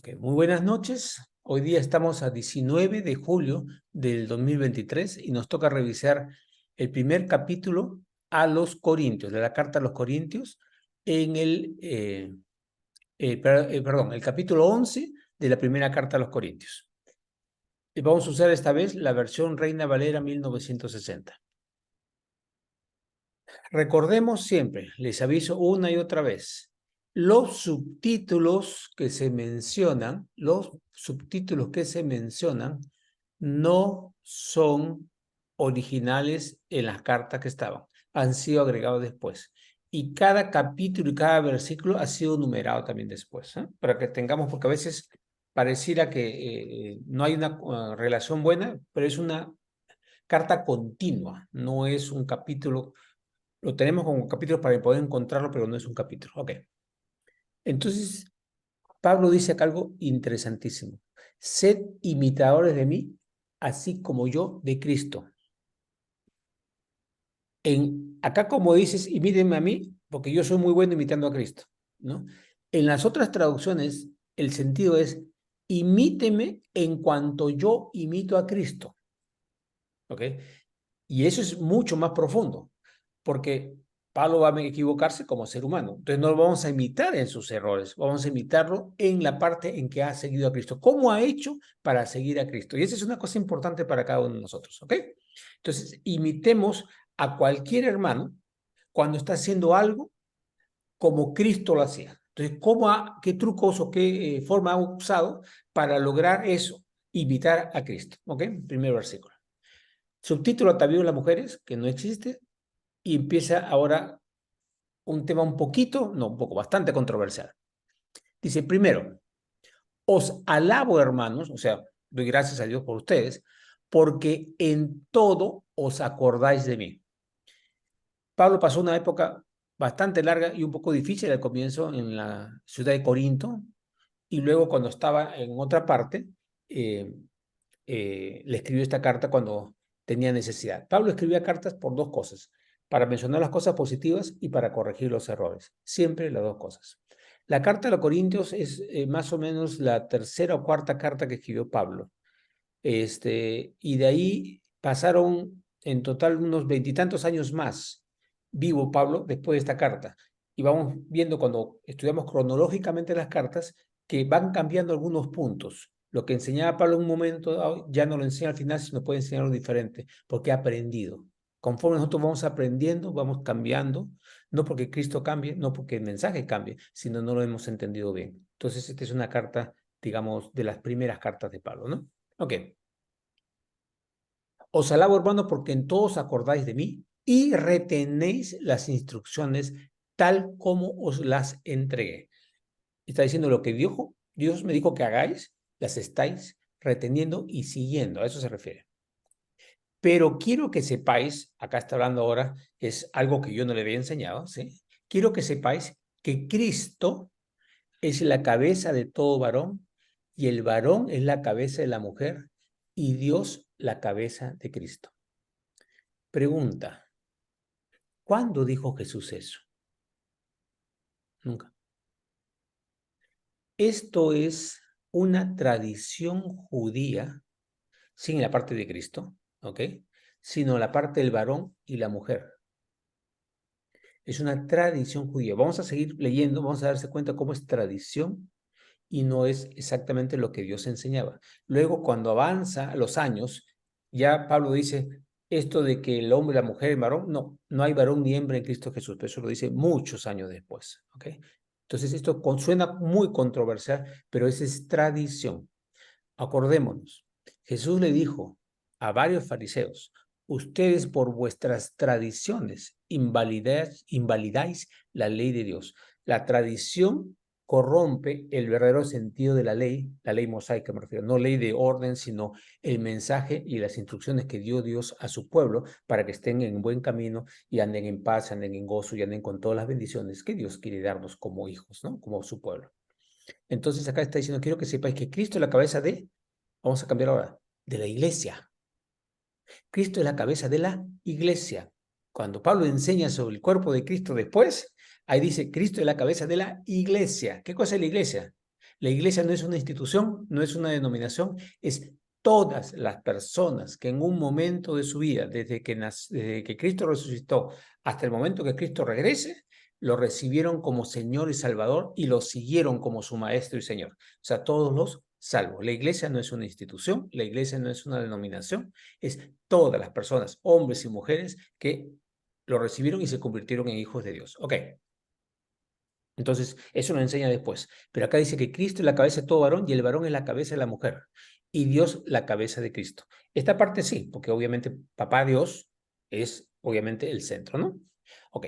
Ok, muy buenas noches. Hoy día estamos a 19 de julio del 2023 y nos toca revisar el primer capítulo a los Corintios, de la carta a los Corintios, en el capítulo 11 de la primera carta a los Corintios. Y vamos a usar esta vez la versión Reina Valera 1960. Recordemos siempre, les aviso una y otra vez, los subtítulos que se mencionan, no son originales en las cartas que estaban, han sido agregados después. Y cada capítulo y cada versículo ha sido numerado también después, ¿eh? Para que tengamos, porque a veces pareciera que no hay una relación buena, pero es una carta continua, no es un capítulo. Lo tenemos como capítulo para poder encontrarlo, pero no es un capítulo. Ok. Entonces, Pablo dice acá algo interesantísimo. Sed imitadores de mí, así como yo de Cristo. Acá como dices, imítenme a mí, porque yo soy muy bueno imitando a Cristo, ¿no? En las otras traducciones, el sentido es, imíteme en cuanto yo imito a Cristo. ¿Ok? Y eso es mucho más profundo, porque Pablo va a equivocarse como ser humano. Entonces no lo vamos a imitar en sus errores, vamos a imitarlo en la parte en que ha seguido a Cristo. ¿Cómo ha hecho para seguir a Cristo? Y esa es una cosa importante para cada uno de nosotros, ¿ok? Entonces, imitemos a cualquier hermano cuando está haciendo algo como Cristo lo hacía. Entonces, qué trucos o qué forma ha usado para lograr eso? Imitar a Cristo, ¿ok? Primer versículo. Subtítulo Atavío de las mujeres, que no existe, y empieza ahora un tema un poco, bastante controversial. Dice, primero, os alabo, hermanos, o sea, doy gracias a Dios por ustedes, porque en todo os acordáis de mí. Pablo pasó una época bastante larga y un poco difícil al comienzo en la ciudad de Corinto, y luego cuando estaba en otra parte, eh, le escribió esta carta cuando tenía necesidad. Pablo escribía cartas por dos cosas, para mencionar las cosas positivas y para corregir los errores. Siempre las dos cosas. La carta a los Corintios es más o menos la tercera o cuarta carta que escribió Pablo. Y de ahí pasaron en total unos veintitantos años más vivo Pablo después de esta carta. Y vamos viendo cuando estudiamos cronológicamente las cartas que van cambiando algunos puntos. Lo que enseñaba Pablo en un momento ya no lo enseña al final, sino puede enseñar algo diferente, porque ha aprendido. Conforme nosotros vamos aprendiendo, vamos cambiando, no porque Cristo cambie, no porque el mensaje cambie, sino no lo hemos entendido bien. Entonces, esta es una carta, digamos, de las primeras cartas de Pablo, ¿no? Ok. Os alabo, hermano, porque en todos acordáis de mí y retenéis las instrucciones tal como os las entregué. Está diciendo lo que Dios me dijo que hagáis, las estáis reteniendo y siguiendo. A eso se refiere. Pero quiero que sepáis, acá está hablando ahora, es algo que yo no le había enseñado, ¿sí? Quiero que sepáis que Cristo es la cabeza de todo varón y el varón es la cabeza de la mujer y Dios la cabeza de Cristo. Pregunta, ¿cuándo dijo Jesús eso? Nunca. Esto es una tradición judía, sin la parte de Cristo, ¿ok? Sino la parte del varón y la mujer. Es una tradición judía. Vamos a seguir leyendo, vamos a darse cuenta cómo es tradición y no es exactamente lo que Dios enseñaba. Luego, cuando avanza los años, ya Pablo dice, esto de que el hombre, la mujer, el varón, no hay varón ni hembra en Cristo Jesús, pero eso lo dice muchos años después, ¿ok? Entonces, esto suena muy controversial, pero esa es tradición. Acordémonos, Jesús le dijo a varios fariseos, ustedes por vuestras tradiciones invalidáis la ley de Dios. La tradición corrompe el verdadero sentido de la ley mosaica me refiero, no ley de orden, sino el mensaje y las instrucciones que dio Dios a su pueblo para que estén en buen camino y anden en paz, anden en gozo y anden con todas las bendiciones que Dios quiere darnos como hijos, ¿no? Como su pueblo. Entonces acá está diciendo, quiero que sepáis que Cristo es la cabeza vamos a cambiar ahora, de la iglesia. Cristo es la cabeza de la iglesia. Cuando Pablo enseña sobre el cuerpo de Cristo después, ahí dice, Cristo es la cabeza de la iglesia. ¿Qué cosa es la iglesia? La iglesia no es una institución, no es una denominación, es todas las personas que en un momento de su vida, desde que Cristo resucitó hasta el momento que Cristo regrese, lo recibieron como Señor y Salvador y lo siguieron como su Maestro y Señor. O sea, todos los salvos. La iglesia no es una institución, la iglesia no es una denominación, es todas las personas, hombres y mujeres, que lo recibieron y se convirtieron en hijos de Dios. Ok. Entonces, eso lo enseña después. Pero acá dice que Cristo es la cabeza de todo varón y el varón es la cabeza de la mujer. Y Dios la cabeza de Cristo. Esta parte sí, porque obviamente papá Dios es obviamente el centro, ¿no? Ok.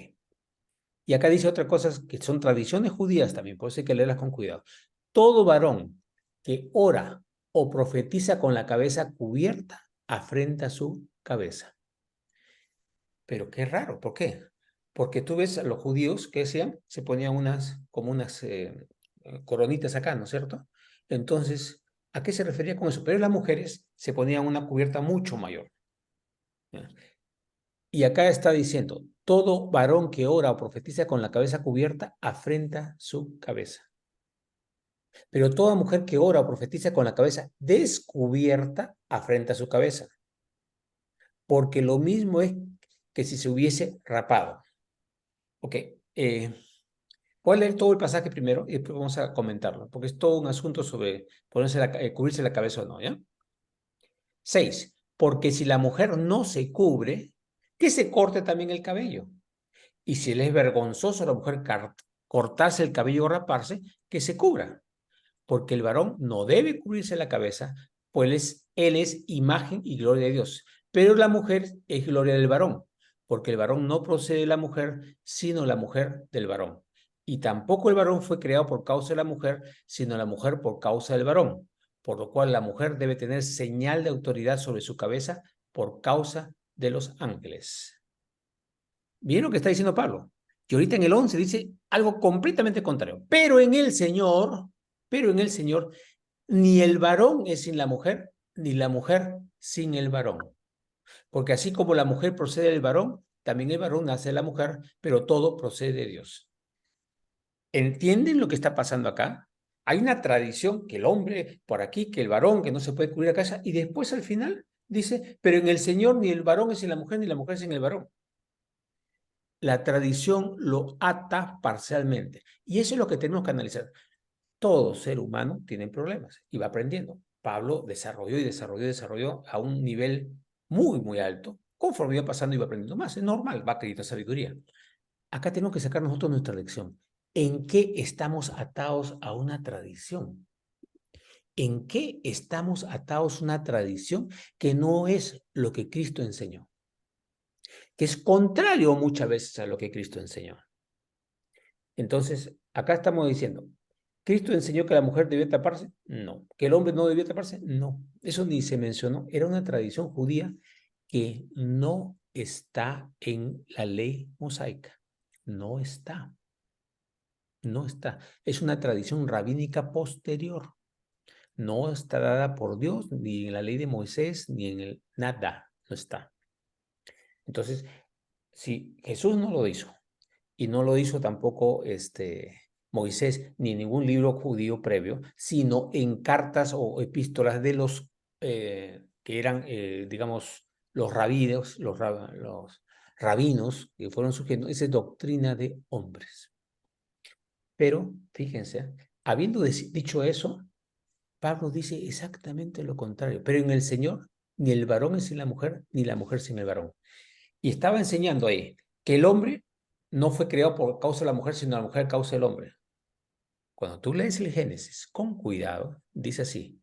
Y acá dice otra cosa que son tradiciones judías también, por eso hay que leerlas con cuidado. Todo varón que ora o profetiza con la cabeza cubierta afrenta su cabeza. Pero qué raro, ¿por qué? Porque tú ves a los judíos que hacían, se ponían como unas coronitas acá, ¿no es cierto? Entonces, ¿a qué se refería con eso? Pero las mujeres se ponían una cubierta mucho mayor. ¿Ya? Y acá está diciendo, todo varón que ora o profetiza con la cabeza cubierta afrenta su cabeza. Pero toda mujer que ora o profetiza con la cabeza descubierta afrenta su cabeza. Porque lo mismo es que si se hubiese rapado. Ok, voy a leer todo el pasaje primero y después vamos a comentarlo, porque es todo un asunto sobre cubrirse la cabeza o no, ¿ya? 6. Porque si la mujer no se cubre, que se corte también el cabello. Y si le es vergonzoso a la mujer cortarse el cabello o raparse, que se cubra. Porque el varón no debe cubrirse la cabeza, pues él es imagen y gloria de Dios. Pero la mujer es gloria del varón, porque el varón no procede de la mujer, sino la mujer del varón. Y tampoco el varón fue creado por causa de la mujer, sino la mujer por causa del varón. Por lo cual la mujer debe tener señal de autoridad sobre su cabeza por causa de los ángeles. ¿Vieron lo que está diciendo Pablo? Que ahorita en el 11 dice algo completamente contrario. Pero en el Señor, ni el varón es sin la mujer, ni la mujer sin el varón. Porque así como la mujer procede del varón, también el varón nace de la mujer, pero todo procede de Dios. ¿Entienden lo que está pasando acá? Hay una tradición que el hombre por aquí, que el varón, que no se puede cubrir la casa, y después al final dice, pero en el Señor ni el varón es sin la mujer, ni la mujer es sin el varón. La tradición lo ata parcialmente. Y eso es lo que tenemos que analizar. Todo ser humano tiene problemas y va aprendiendo. Pablo desarrolló a un nivel muy, muy alto. Conforme iba pasando, iba aprendiendo más. Es normal, va adquiriendo sabiduría. Acá tenemos que sacar nosotros nuestra lección. ¿En qué estamos atados a una tradición? ¿En qué estamos atados a una tradición que no es lo que Cristo enseñó? Que es contrario muchas veces a lo que Cristo enseñó. Entonces, acá estamos diciendo, ¿Cristo enseñó que la mujer debía taparse? No. ¿Que el hombre no debía taparse? No. Eso ni se mencionó. Era una tradición judía que no está en la ley mosaica. No está. No está. Es una tradición rabínica posterior. No está dada por Dios, ni en la ley de Moisés, ni en el nada. No está. Entonces, si Jesús no lo hizo, y no lo hizo tampoco Moisés ni ningún libro judío previo, sino en cartas o epístolas de los que eran, digamos, los rabinos que fueron surgiendo, esa doctrina de hombres. Pero, fíjense, habiendo dicho eso, Pablo dice exactamente lo contrario. Pero en el Señor, ni el varón es sin la mujer, ni la mujer sin el varón. Y estaba enseñando ahí que el hombre no fue creado por causa de la mujer, sino la mujer a causa del hombre. Cuando tú lees el Génesis con cuidado, dice así,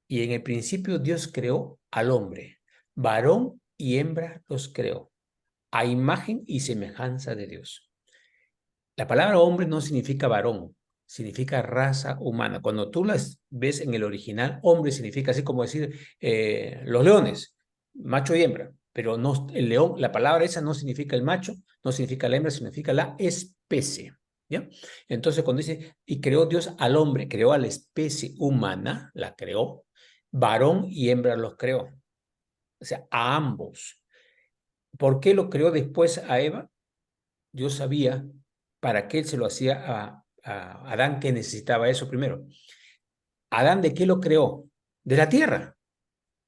y en el principio Dios creó al hombre, varón y hembra los creó, a imagen y semejanza de Dios. La palabra hombre no significa varón, significa raza humana. Cuando tú las ves en el original, hombre significa así como decir los leones, macho y hembra. Pero no, el león, la palabra esa no significa el macho, no significa la hembra, significa la especie. ¿Ya? Entonces, cuando dice, y creó Dios al hombre, creó a la especie humana, la creó, varón y hembra los creó. O sea, a ambos. ¿Por qué lo creó después a Eva? Dios sabía para qué se lo hacía a Adán que necesitaba eso primero. ¿Adán de qué lo creó? De la tierra.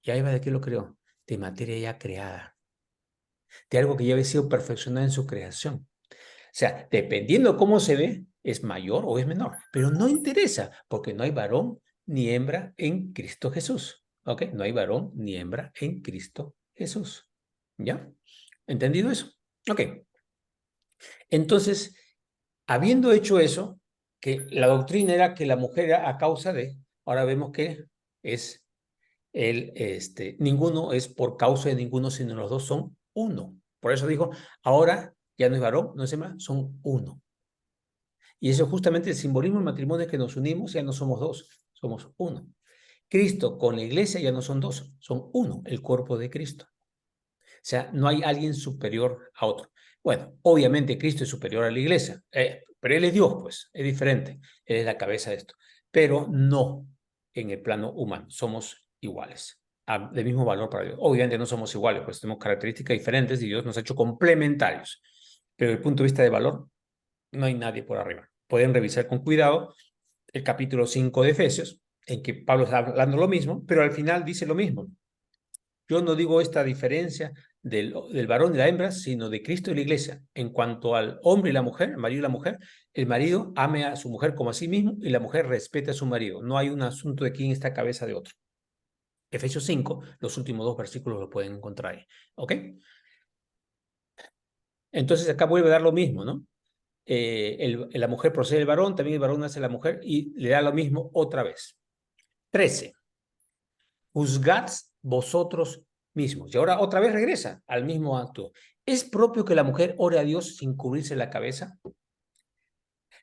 ¿Y a Eva de qué lo creó? De materia ya creada, de algo que ya había sido perfeccionado en su creación. O sea, dependiendo cómo se ve, es mayor o es menor, pero no interesa, porque no hay varón ni hembra en Cristo Jesús. ¿Ok? No hay varón ni hembra en Cristo Jesús. ¿Ya? ¿Entendido eso? Ok. Entonces, habiendo hecho eso, que la doctrina era que la mujer era a causa de, ahora vemos que es ninguno es por causa de ninguno, sino los dos son uno. Por eso dijo, ahora ya no es varón, no es hembra, son uno. Y eso es justamente el simbolismo del matrimonio, es que nos unimos, ya no somos dos, somos uno. Cristo con la iglesia ya no son dos, son uno, el cuerpo de Cristo. O sea, no hay alguien superior a otro. Bueno, obviamente Cristo es superior a la iglesia, pero Él es Dios, pues, es diferente. Él es la cabeza de esto. Pero no en el plano humano, somos iguales, de mismo valor para Dios. Obviamente no somos iguales, pues tenemos características diferentes y Dios nos ha hecho complementarios. Pero desde el punto de vista de valor, no hay nadie por arriba. Pueden revisar con cuidado el capítulo 5 de Efesios, en que Pablo está hablando lo mismo, pero al final dice lo mismo. Yo no digo esta diferencia del varón y la hembra, sino de Cristo y la iglesia. En cuanto al hombre y la mujer, el marido y la mujer, el marido ame a su mujer como a sí mismo y la mujer respete a su marido. No hay un asunto de quién está cabeza de otro. Efesios 5, los últimos dos versículos lo pueden encontrar ahí. ¿Ok? Entonces acá vuelve a dar lo mismo, ¿no? La mujer procede del varón, también el varón hace la mujer y le da lo mismo otra vez. 13. Juzgad vosotros mismos. Y ahora otra vez regresa al mismo acto. ¿Es propio que la mujer ore a Dios sin cubrirse la cabeza?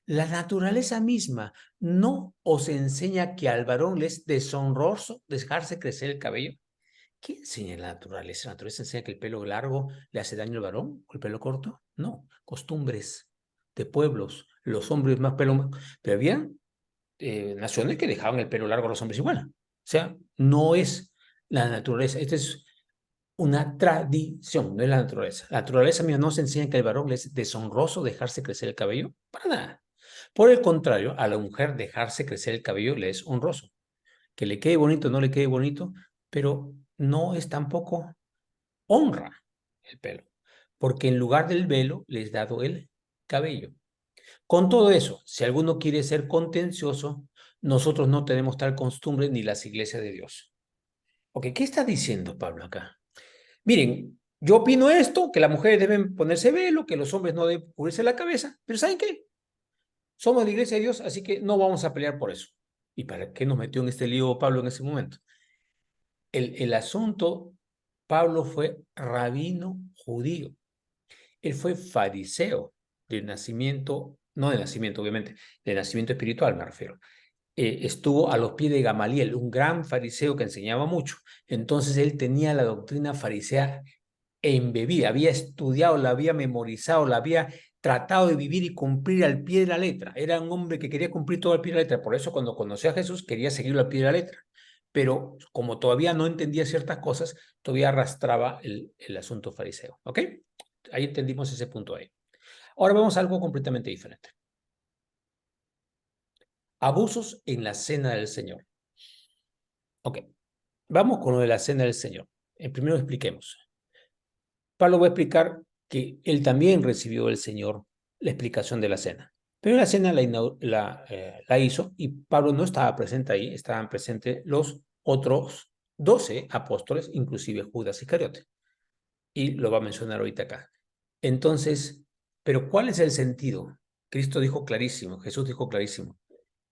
La naturaleza misma no os enseña que al varón le es deshonroso dejarse crecer el cabello. ¿Qué enseña la naturaleza? ¿La naturaleza enseña que el pelo largo le hace daño al varón o el pelo corto? No, costumbres de pueblos, los hombres más pelo. Pero había naciones que dejaban el pelo largo a los hombres igual. O sea, no es la naturaleza. Esta es una tradición, no es la naturaleza. La naturaleza misma no se enseña que al varón le es deshonroso dejarse crecer el cabello. Para nada. Por el contrario, a la mujer dejarse crecer el cabello le es honroso. Que le quede bonito o no le quede bonito, pero no es tampoco honra el pelo. Porque en lugar del velo le es dado el cabello. Con todo eso, si alguno quiere ser contencioso, nosotros no tenemos tal costumbre ni las iglesias de Dios. Ok, ¿qué está diciendo Pablo acá? Miren, yo opino esto, que las mujeres deben ponerse velo, que los hombres no deben cubrirse la cabeza, pero ¿saben qué? Somos la iglesia de Dios, así que no vamos a pelear por eso. ¿Y para qué nos metió en este lío Pablo en ese momento? El asunto, Pablo fue rabino judío. Él fue fariseo de nacimiento, no de nacimiento, obviamente, de nacimiento espiritual me refiero. Estuvo a los pies de Gamaliel, un gran fariseo que enseñaba mucho. Entonces él tenía la doctrina farisea embebida, había estudiado, la había memorizado, la había tratado de vivir y cumplir al pie de la letra. Era un hombre que quería cumplir todo al pie de la letra. Por eso cuando conoció a Jesús quería seguirlo al pie de la letra. Pero como todavía no entendía ciertas cosas, todavía arrastraba el asunto fariseo. ¿Ok? Ahí entendimos ese punto ahí. Ahora vamos a algo completamente diferente. Abusos en la cena del Señor. Ok, vamos con lo de la cena del Señor. Primero expliquemos. Pablo va a explicar que él también recibió del Señor la explicación de la cena. Pero la cena la hizo y Pablo no estaba presente ahí, estaban presentes los otros 12 apóstoles, inclusive Judas Iscariote. Y lo va a mencionar ahorita acá. Entonces, ¿pero cuál es el sentido? Cristo dijo clarísimo, Jesús dijo clarísimo.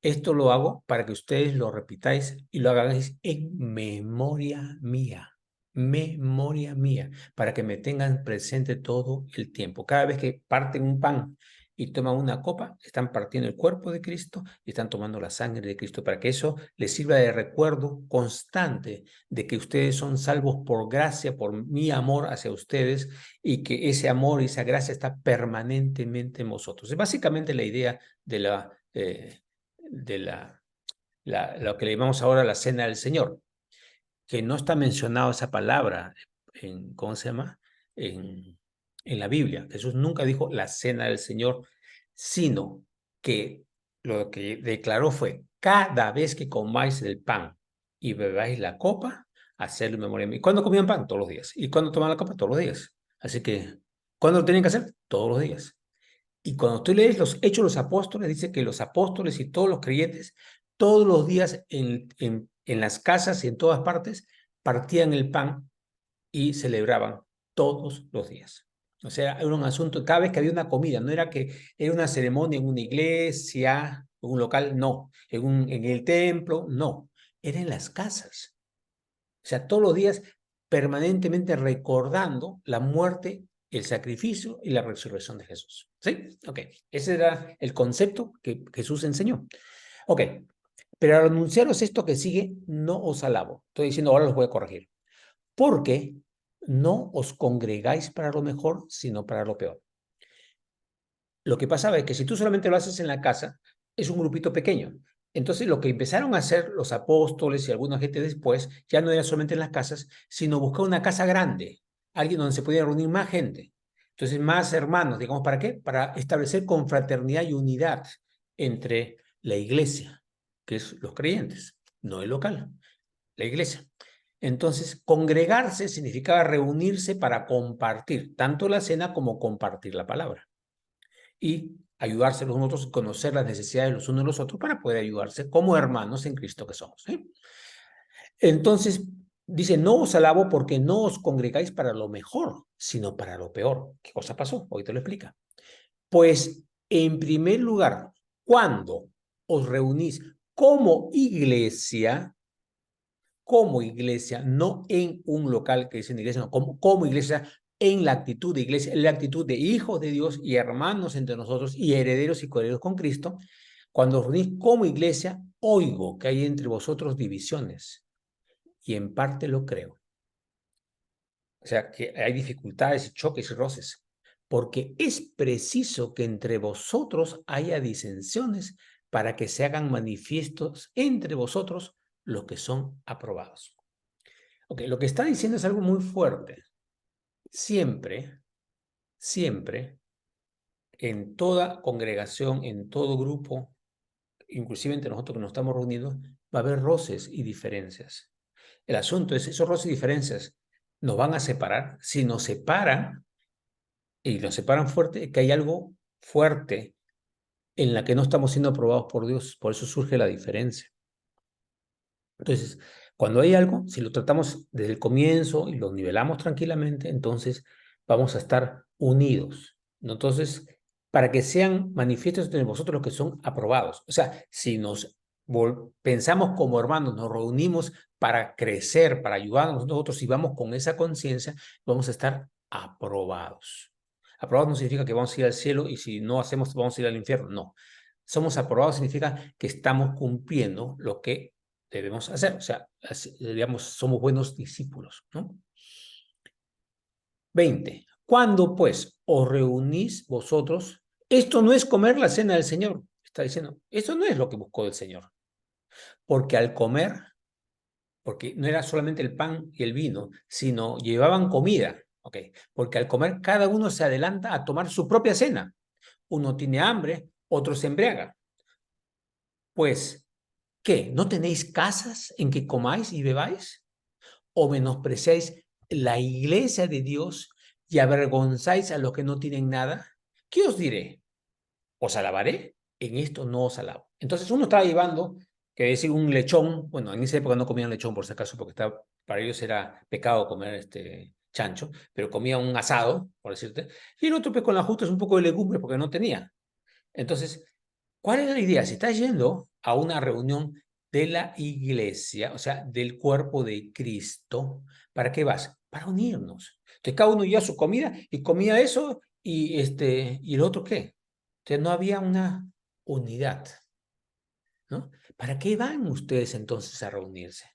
Esto lo hago para que ustedes lo repitáis y lo hagáis en memoria mía. Memoria mía, para que me tengan presente todo el tiempo. Cada vez que parten un pan y toman una copa, están partiendo el cuerpo de Cristo y están tomando la sangre de Cristo, para que eso les sirva de recuerdo constante de que ustedes son salvos por gracia, por mi amor hacia ustedes, y que ese amor y esa gracia está permanentemente en vosotros. Es básicamente la idea de lo que le llamamos ahora la cena del Señor, que no está mencionado esa palabra en, ¿cómo se llama? En la Biblia. Jesús nunca dijo la cena del Señor, sino que lo que declaró fue, cada vez que comáis el pan y bebáis la copa, hacerlo en memoria de mí. ¿Cuándo comían pan? Todos los días. ¿Y cuándo tomaban la copa? Todos los días. Así que, ¿cuándo lo tenían que hacer? Todos los días. Y cuando tú lees los Hechos de los Apóstoles, dice que los apóstoles y todos los creyentes, todos los días en las casas y en todas partes, partían el pan y celebraban todos los días. O sea, era un asunto, cada vez que había una comida, no era que era una ceremonia en una iglesia, en un local, no, en el templo, no, era en las casas. O sea, todos los días permanentemente recordando la muerte, el sacrificio y la resurrección de Jesús. ¿Sí? Ok, ese era el concepto que Jesús enseñó. Ok, pero al anunciaros esto que sigue, no os alabo. Estoy diciendo, ahora los voy a corregir. Porque no os congregáis para lo mejor, sino para lo peor. Lo que pasaba es que si tú solamente lo haces en la casa, es un grupito pequeño. Entonces, lo que empezaron a hacer los apóstoles y alguna gente después, ya no era solamente en las casas, sino buscar una casa grande, alguien donde se pudiera reunir más gente. Entonces, más hermanos, digamos, ¿para qué? Para establecer confraternidad y unidad entre la iglesia, que es los creyentes, no el local, la iglesia. Entonces, congregarse significaba reunirse para compartir tanto la cena como compartir la palabra y ayudarse los unos a otros, conocer las necesidades los unos de los otros para poder ayudarse como hermanos en Cristo que somos. Entonces, dice, no os alabo porque no os congregáis para lo mejor, sino para lo peor. ¿Qué cosa pasó? Hoy te lo explica. Pues, en primer lugar, cuando os reunís como iglesia, no en un local que dicen iglesia, no, como iglesia, en la actitud de iglesia, en la actitud de hijos de Dios y hermanos entre nosotros y herederos y coherederos con Cristo, cuando os reunís como iglesia, oigo que hay entre vosotros divisiones y en parte lo creo. O sea, que hay dificultades y choques y roces, porque es preciso que entre vosotros haya disensiones para que se hagan manifiestos entre vosotros los que son aprobados. Ok, lo que está diciendo es algo muy fuerte. Siempre, siempre, en toda congregación, en todo grupo, inclusive entre nosotros que nos estamos reunidos, va a haber roces y diferencias. El asunto es, esos roces y diferencias nos van a separar. Si nos separan, y nos separan fuerte, que hay algo fuerte en la que no estamos siendo aprobados por Dios. Por eso surge la diferencia. Entonces, cuando hay algo, si lo tratamos desde el comienzo y lo nivelamos tranquilamente, entonces vamos a estar unidos, ¿no? Entonces, para que sean manifiestos entre vosotros los que son aprobados. O sea, si nos pensamos como hermanos, nos reunimos para crecer, para ayudarnos nosotros, y vamos con esa conciencia, vamos a estar aprobados. Aprobados no significa que vamos a ir al cielo y si no hacemos, vamos a ir al infierno. No. Somos aprobados significa que estamos cumpliendo lo que debemos hacer. O sea, digamos, somos buenos discípulos, ¿no? 20. Cuando pues os reunís vosotros, esto no es comer la cena del Señor. Está diciendo, eso no es lo que buscó el Señor. Porque al comer, porque no era solamente el pan y el vino, sino llevaban comida. ¿Ok? Porque al comer cada uno se adelanta a tomar su propia cena. Uno tiene hambre, otro se embriaga. Pues, ¿qué? ¿No tenéis casas en que comáis y bebáis? ¿O menospreciáis la iglesia de Dios y avergonzáis a los que no tienen nada? ¿Qué os diré? ¿Os alabaré? En esto no os alabo. Entonces uno estaba llevando, que decir, un lechón. Bueno, en esa época no comían lechón por si acaso, porque estaba, para ellos era pecado comer chancho, pero comía un asado, por decirte. Y el otro pues con la justa es un poco de legumbre porque no tenía. Entonces, ¿cuál es la idea? Si estás yendo a una reunión de la iglesia, o sea, del cuerpo de Cristo, ¿para qué vas? Para unirnos. Entonces, cada uno lleva su comida y comía eso y el otro qué. Entonces, no había una unidad, ¿no? ¿Para qué van ustedes entonces a reunirse?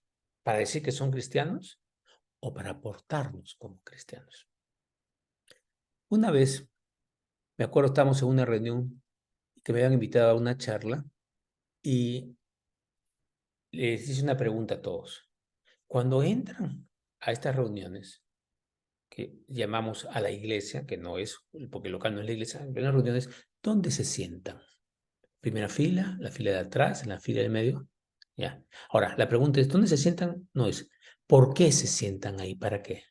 ¿Para decir que son cristianos o para aportarnos como cristianos? Una vez, me acuerdo, estábamos en una reunión que me habían invitado a una charla y les hice una pregunta a todos. Cuando entran a estas reuniones, que llamamos a la iglesia, que no es, porque el local no es la iglesia, en las reuniones, ¿dónde se sientan? Primera fila, la fila de atrás, en la fila del medio. Ya. Ahora, la pregunta es, ¿dónde se sientan? No es, ¿por qué se sientan ahí? ¿Para qué?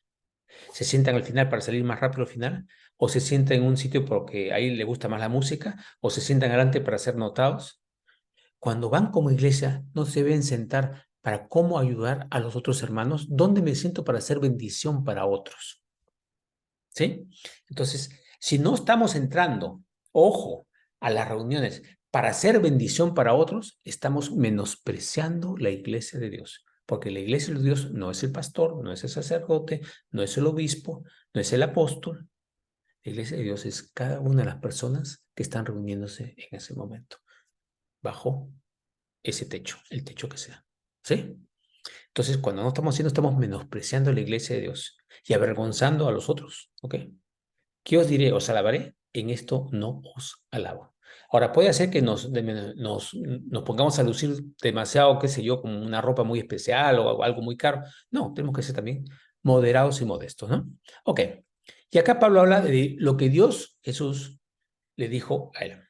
¿Se sientan al final para salir más rápido al final? ¿O se sientan en un sitio porque ahí le gusta más la música? ¿O se sientan adelante para ser notados? Cuando van como iglesia, no se deben sentar para cómo ayudar a los otros hermanos. ¿Dónde me siento para hacer bendición para otros? ¿Sí? Entonces, si no estamos entrando, ojo, a las reuniones para hacer bendición para otros, estamos menospreciando la iglesia de Dios. Porque la iglesia de Dios no es el pastor, no es el sacerdote, no es el obispo, no es el apóstol. La iglesia de Dios es cada una de las personas que están reuniéndose en ese momento, bajo ese techo, el techo que sea. ¿Sí? Entonces, cuando no estamos haciendo, estamos menospreciando la iglesia de Dios y avergonzando a los otros. ¿Ok? ¿Qué os diré? ¿Os alabaré? En esto no os alabo. Ahora, puede ser que nos pongamos a lucir demasiado, qué sé yo, como una ropa muy especial o algo muy caro. No, tenemos que ser también moderados y modestos, ¿no? Ok. Y acá Pablo habla de lo que Dios, Jesús, le dijo a él.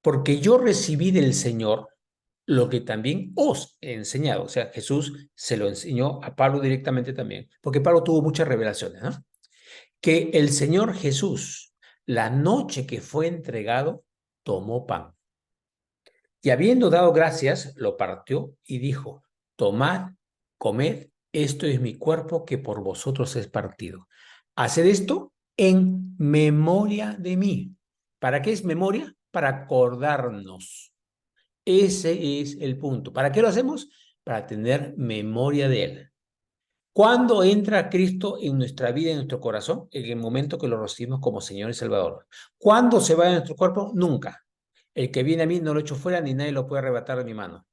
Porque yo recibí del Señor lo que también os he enseñado. O sea, Jesús se lo enseñó a Pablo directamente también, porque Pablo tuvo muchas revelaciones, ¿no? Que el Señor Jesús, la noche que fue entregado, tomó pan. Y habiendo dado gracias, lo partió y dijo, tomad, comed, esto es mi cuerpo que por vosotros es partido. Haced esto en memoria de mí. ¿Para qué es memoria? Para acordarnos. Ese es el punto. ¿Para qué lo hacemos? Para tener memoria de Él. ¿Cuándo entra Cristo en nuestra vida, en nuestro corazón? En el momento que lo recibimos como Señor y Salvador. ¿Cuándo se va de nuestro cuerpo? Nunca. El que viene a mí no lo echo fuera, ni nadie lo puede arrebatar de mi mano.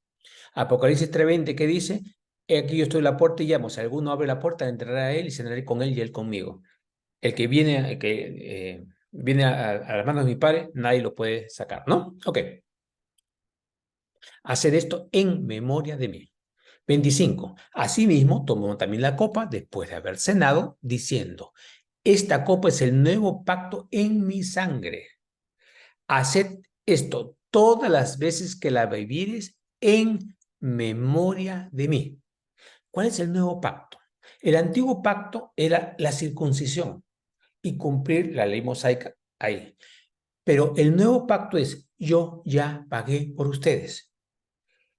Apocalipsis 3:20, ¿qué dice? He aquí yo estoy en la puerta y llamo. Si alguno abre la puerta, entraré a él y cenaré con él y él conmigo. El que viene a las manos de mi Padre, nadie lo puede sacar, ¿no? Ok. Hacer esto en memoria de mí. 25. Asimismo, tomó también la copa después de haber cenado, diciendo, esta copa es el nuevo pacto en mi sangre. Haced esto todas las veces que la bebieres en memoria de mí. ¿Cuál es el nuevo pacto? El antiguo pacto era la circuncisión y cumplir la ley mosaica ahí. Pero el nuevo pacto es, yo ya pagué por ustedes.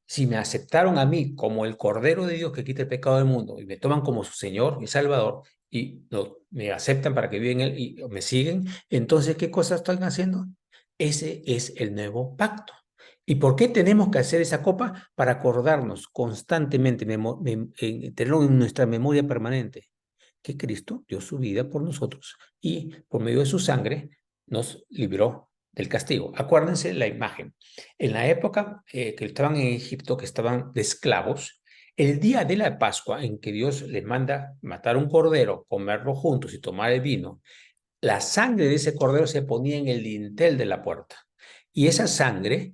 Si me aceptaron a mí como el Cordero de Dios que quita el pecado del mundo y me toman como su Señor y Salvador y me aceptan para que viva en Él y me siguen, entonces, ¿qué cosas están haciendo? Ese es el nuevo pacto. ¿Y por qué tenemos que hacer esa copa? Para acordarnos constantemente, tenerlo en nuestra memoria permanente, que Cristo dio su vida por nosotros y por medio de su sangre nos libró del castigo. Acuérdense la imagen. En la época que estaban en Egipto, que estaban de esclavos, el día de la Pascua en que Dios les manda matar un cordero, comerlo juntos y tomar el vino, la sangre de ese cordero se ponía en el dintel de la puerta. Y esa sangre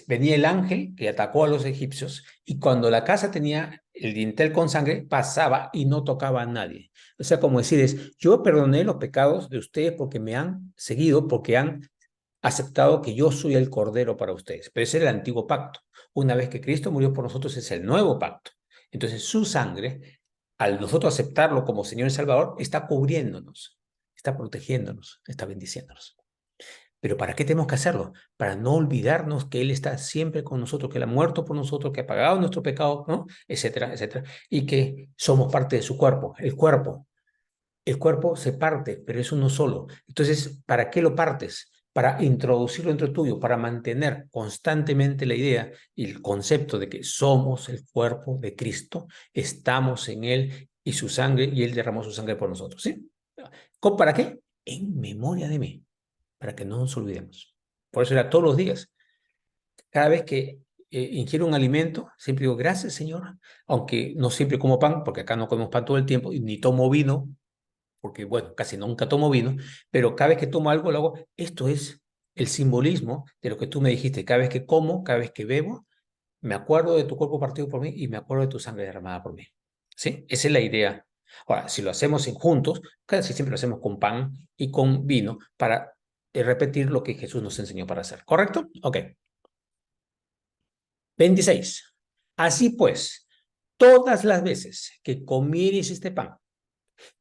venía el ángel que atacó a los egipcios y cuando la casa tenía el dintel con sangre, pasaba y no tocaba a nadie. O sea, como decir es, yo perdoné los pecados de ustedes porque me han seguido, porque han aceptado que yo soy el Cordero para ustedes. Pero ese era el antiguo pacto. Una vez que Cristo murió por nosotros, es el nuevo pacto. Entonces, su sangre, al nosotros aceptarlo como Señor y Salvador, está cubriéndonos, está protegiéndonos, está bendiciéndonos. Pero ¿para qué tenemos que hacerlo? Para no olvidarnos que Él está siempre con nosotros, que Él ha muerto por nosotros, que ha pagado nuestro pecado, ¿no? Etcétera, etcétera. Y que somos parte de su cuerpo. El cuerpo se parte, pero es uno solo. Entonces, ¿para qué lo partes? Para introducirlo dentro tuyo, para mantener constantemente la idea y el concepto de que somos el cuerpo de Cristo, estamos en Él y su sangre, y Él derramó su sangre por nosotros, ¿sí? ¿Para qué? En memoria de mí, para que no nos olvidemos. Por eso era todos los días. Cada vez que ingiero un alimento, siempre digo, gracias, Señor, aunque no siempre como pan, porque acá no comemos pan todo el tiempo, y ni tomo vino, porque bueno, casi nunca tomo vino, pero cada vez que tomo algo, lo hago, esto es el simbolismo de lo que tú me dijiste, cada vez que como, cada vez que bebo, me acuerdo de tu cuerpo partido por mí y me acuerdo de tu sangre derramada por mí. ¿Sí? Esa es la idea. Ahora, si lo hacemos juntos, casi siempre lo hacemos con pan y con vino para repetir lo que Jesús nos enseñó para hacer. ¿Correcto? Ok. 26. Así pues, todas las veces que comiereis este pan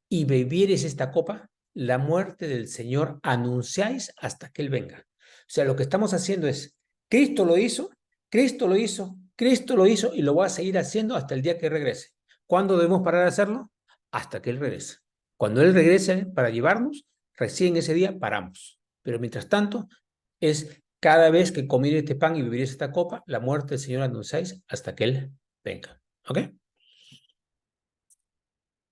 y bebiereis esta copa, la muerte del Señor anunciáis hasta que Él venga. O sea, lo que estamos haciendo es, Cristo lo hizo, Cristo lo hizo, Cristo lo hizo y lo va a seguir haciendo hasta el día que regrese. ¿Cuándo debemos parar de hacerlo? Hasta que Él regrese. Cuando Él regrese para llevarnos, recién ese día paramos. Pero mientras tanto, es cada vez que comiereis este pan y beberéis esta copa, la muerte del Señor anunciáis hasta que Él venga. ¿Ok?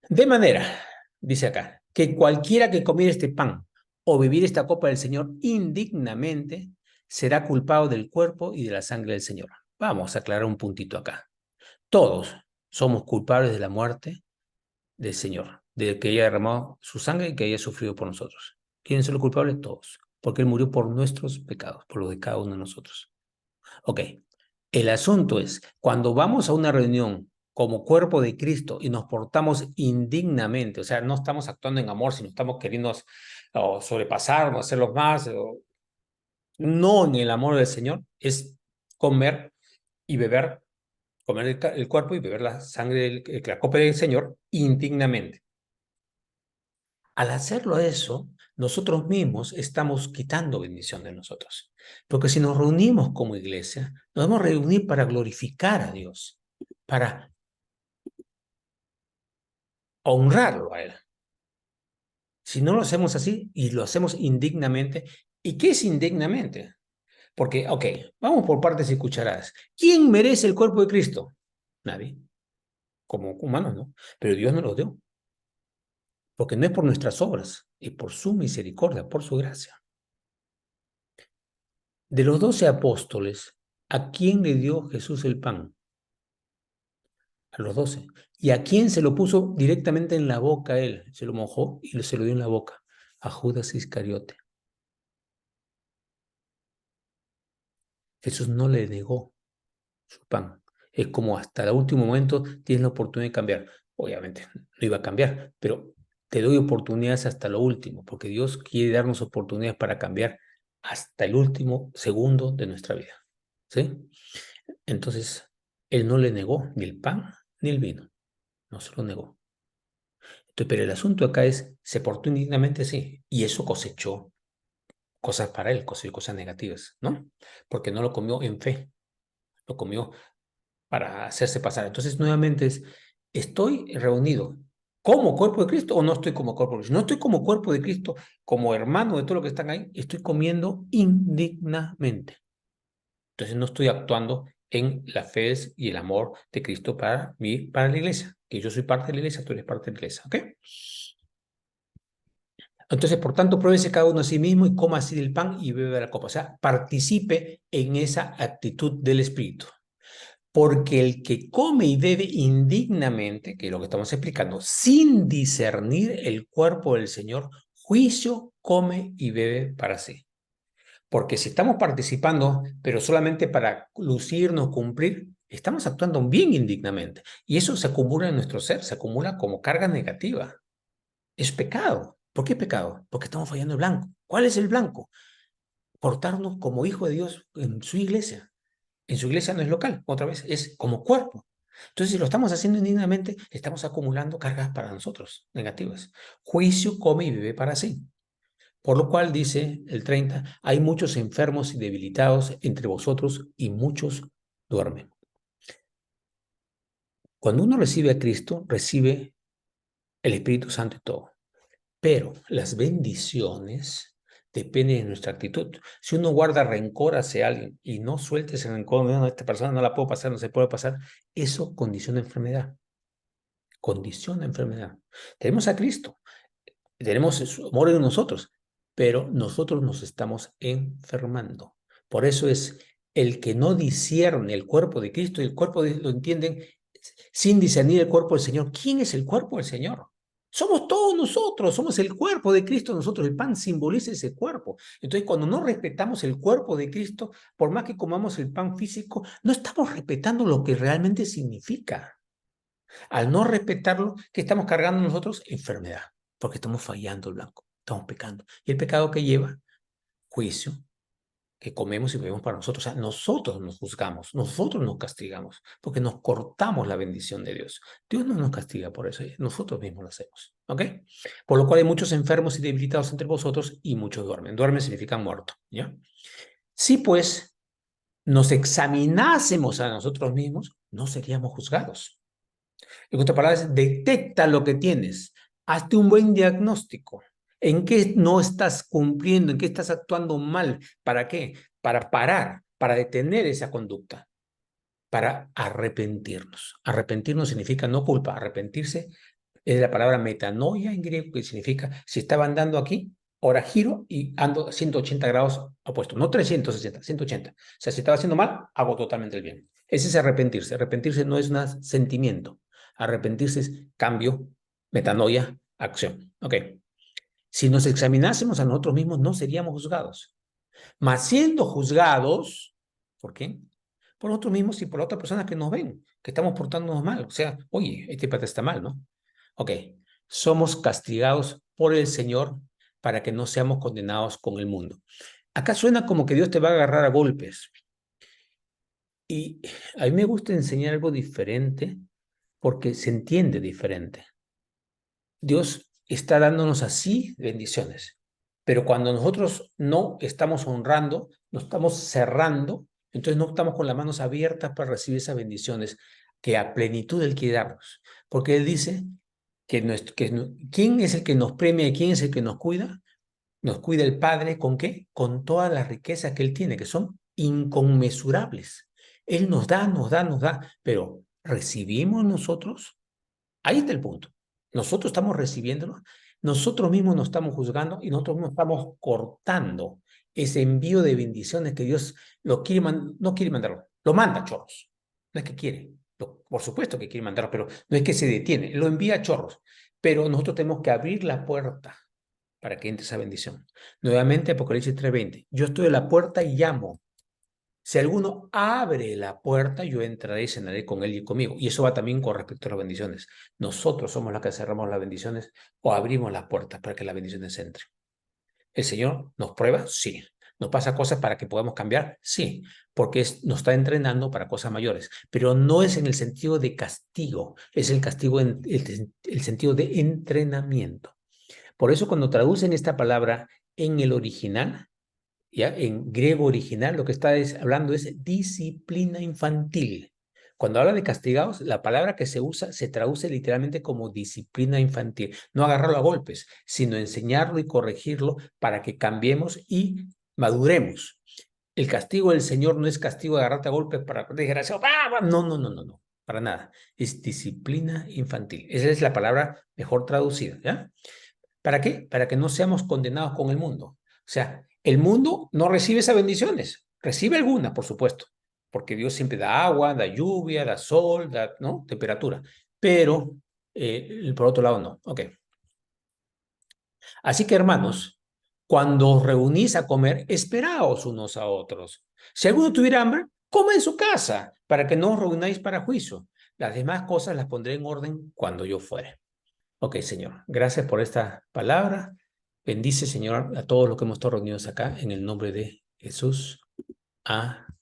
De manera, dice acá, que cualquiera que comiera este pan o bebiera esta copa del Señor indignamente será culpado del cuerpo y de la sangre del Señor. Vamos a aclarar un puntito acá. Todos somos culpables de la muerte del Señor, de que haya derramado su sangre y que haya sufrido por nosotros. ¿Quiénes son los culpables? Todos, porque Él murió por nuestros pecados, por los de cada uno de nosotros. Ok, el asunto es, cuando vamos a una reunión como cuerpo de Cristo y nos portamos indignamente, o sea, no estamos actuando en amor, sino estamos queriendo sobrepasarnos, hacerlos más, no en el amor del Señor, es comer y beber, comer el cuerpo y beber la sangre, la copa del Señor indignamente. Al hacerlo eso, nosotros mismos estamos quitando bendición de nosotros. Porque si nos reunimos como iglesia, nos vamos a reunir para glorificar a Dios, para honrarlo a Él. Si no lo hacemos así y lo hacemos indignamente, ¿y qué es indignamente? Porque, ok, vamos por partes y cucharadas. ¿Quién merece el cuerpo de Cristo? Nadie, como humanos, ¿no? Pero Dios nos lo dio, porque no es por nuestras obras, es por su misericordia, por su gracia. De los 12 apóstoles, ¿a quién le dio Jesús el pan? A los 12. ¿Y a quién se lo puso directamente en la boca él? Se lo mojó y se lo dio en la boca. A Judas Iscariote. Jesús no le negó su pan. Es como hasta el último momento tienes la oportunidad de cambiar. Obviamente no iba a cambiar, pero te doy oportunidades hasta lo último, porque Dios quiere darnos oportunidades para cambiar hasta el último segundo de nuestra vida. ¿Sí? Entonces, Él no le negó ni el pan ni el vino. No se lo negó. Entonces, pero el asunto acá es, se portó indignamente, sí, y eso cosechó cosas para él, cosechó cosas negativas, ¿no? Porque no lo comió en fe, lo comió para hacerse pasar. Entonces, nuevamente es, ¿estoy reunido como cuerpo de Cristo o no estoy como cuerpo de Cristo? No estoy como cuerpo de Cristo, como hermano de todos los que están ahí, estoy comiendo indignamente. Entonces, no estoy actuando en la fe y el amor de Cristo para mí, para la iglesia, que yo soy parte de la iglesia, tú eres parte de la iglesia, ¿ok? Entonces, por tanto, pruébese cada uno a sí mismo y coma así del pan y bebe de la copa. O sea, participe en esa actitud del Espíritu. Porque el que come y bebe indignamente, que es lo que estamos explicando, sin discernir el cuerpo del Señor, juicio come y bebe para sí. Porque si estamos participando, pero solamente para lucirnos, cumplir, estamos actuando bien indignamente. Y eso se acumula en nuestro ser, se acumula como carga negativa. Es pecado. ¿Por qué pecado? Porque estamos fallando el blanco. ¿Cuál es el blanco? Portarnos como hijo de Dios en su iglesia. En su iglesia no es local, otra vez, es como cuerpo. Entonces, si lo estamos haciendo indignamente, estamos acumulando cargas para nosotros, negativas. Juicio come y vive para sí. Por lo cual, dice el 30, hay muchos enfermos y debilitados entre vosotros y muchos duermen. Cuando uno recibe a Cristo, recibe el Espíritu Santo y todo. Pero las bendiciones dependen de nuestra actitud. Si uno guarda rencor hacia alguien y no suelta ese rencor, no, esta persona no la puedo pasar, no se puede pasar, eso condiciona enfermedad. Condiciona enfermedad. Tenemos a Cristo, tenemos su amor en nosotros, pero nosotros nos estamos enfermando. Por eso es el que no discierne el cuerpo de Cristo y el cuerpo lo entienden sin discernir el cuerpo del Señor. ¿Quién es el cuerpo del Señor? Somos todos nosotros, somos el cuerpo de Cristo nosotros. El pan simboliza ese cuerpo. Entonces, cuando no respetamos el cuerpo de Cristo, por más que comamos el pan físico, no estamos respetando lo que realmente significa. Al no respetarlo, ¿qué estamos cargando nosotros? Enfermedad, porque estamos fallando el blanco, estamos pecando. ¿Y el pecado que lleva? juicio, que comemos y bebemos para nosotros. O sea, nosotros nos juzgamos, nosotros nos castigamos, porque nos cortamos la bendición de Dios. Dios no nos castiga por eso, nosotros mismos lo hacemos. ¿Ok? Por lo cual hay muchos enfermos y debilitados entre vosotros y muchos duermen. Duermen significa muerto. ¿Ya? Si pues nos examinásemos a nosotros mismos, no seríamos juzgados. En otras palabras, detecta lo que tienes. Hazte un buen diagnóstico. ¿En qué no estás cumpliendo? ¿En qué estás actuando mal? ¿Para qué? Para parar, para detener esa conducta, para arrepentirnos. Arrepentirnos significa no culpa. Arrepentirse es la palabra metanoia en griego, que significa, si estaba andando aquí, ahora giro y ando 180 grados opuesto. No 360, 180. O sea, si estaba haciendo mal, hago totalmente el bien. Ese es arrepentirse. Arrepentirse no es un sentimiento. Arrepentirse es cambio, metanoia, acción. Ok. Si nos examinásemos a nosotros mismos, no seríamos juzgados. Mas siendo juzgados, ¿por qué? Por nosotros mismos y por otras personas que nos ven, que estamos portándonos mal. O sea, oye, este pata está mal, ¿no? Ok. Somos castigados por el Señor para que no seamos condenados con el mundo. Acá suena como que Dios te va a agarrar a golpes. Y a mí me gusta enseñar algo diferente porque se entiende diferente. Dios está dándonos así bendiciones, pero cuando nosotros no estamos honrando, nos estamos cerrando, entonces no estamos con las manos abiertas para recibir esas bendiciones que a plenitud Él quiere darnos. Porque Él dice ¿quién es el que nos premia y quién es el que nos cuida? Nos cuida el Padre, ¿con qué? Con todas las riquezas que Él tiene, que son inconmensurables. Él nos da, nos da, nos da, pero ¿recibimos nosotros? Ahí está el punto. Nosotros estamos recibiéndolo, nosotros mismos nos estamos juzgando y nosotros mismos estamos cortando ese envío de bendiciones que Dios no quiere mandarlo, lo manda a chorros. No es que quiere, por supuesto que quiere mandarlo, pero no es que se detiene, lo envía a chorros. Pero nosotros tenemos que abrir la puerta para que entre esa bendición. Nuevamente, Apocalipsis 3:20. Yo estoy a la puerta y llamo. Si alguno abre la puerta, yo entraré y cenaré con él y conmigo. Y eso va también con respecto a las bendiciones. Nosotros somos los que cerramos las bendiciones o abrimos las puertas para que las bendiciones entren. ¿El Señor nos prueba? Sí. ¿Nos pasa cosas para que podamos cambiar? Sí, porque nos está entrenando para cosas mayores. Pero no es en el sentido de castigo, es el castigo en el sentido de entrenamiento. Por eso cuando traducen esta palabra en el original, ¿ya? En griego original lo que está hablando es disciplina infantil. Cuando habla de castigados, la palabra que se usa se traduce literalmente como disciplina infantil. No agarrarlo a golpes, sino enseñarlo y corregirlo para que cambiemos y maduremos. El castigo del Señor no es castigo de agarrarte a golpes para desgraciado. No, no, no, no, no, para nada. Es disciplina infantil. Esa es la palabra mejor traducida, ¿ya? ¿Para qué? Para que no seamos condenados con el mundo. O sea, el mundo no recibe esas bendiciones, recibe algunas, por supuesto, porque Dios siempre da agua, da lluvia, da sol, da, ¿no? Temperatura, pero por otro lado no. Ok. Así que hermanos, cuando os reunís a comer, esperaos unos a otros. Si alguno tuviera hambre, coma en su casa, para que no os reunáis para juicio. Las demás cosas las pondré en orden cuando yo fuere. Ok, Señor, gracias por esta palabra. Bendice, Señor, a todos los que hemos estado reunidos acá en el nombre de Jesús. Amén.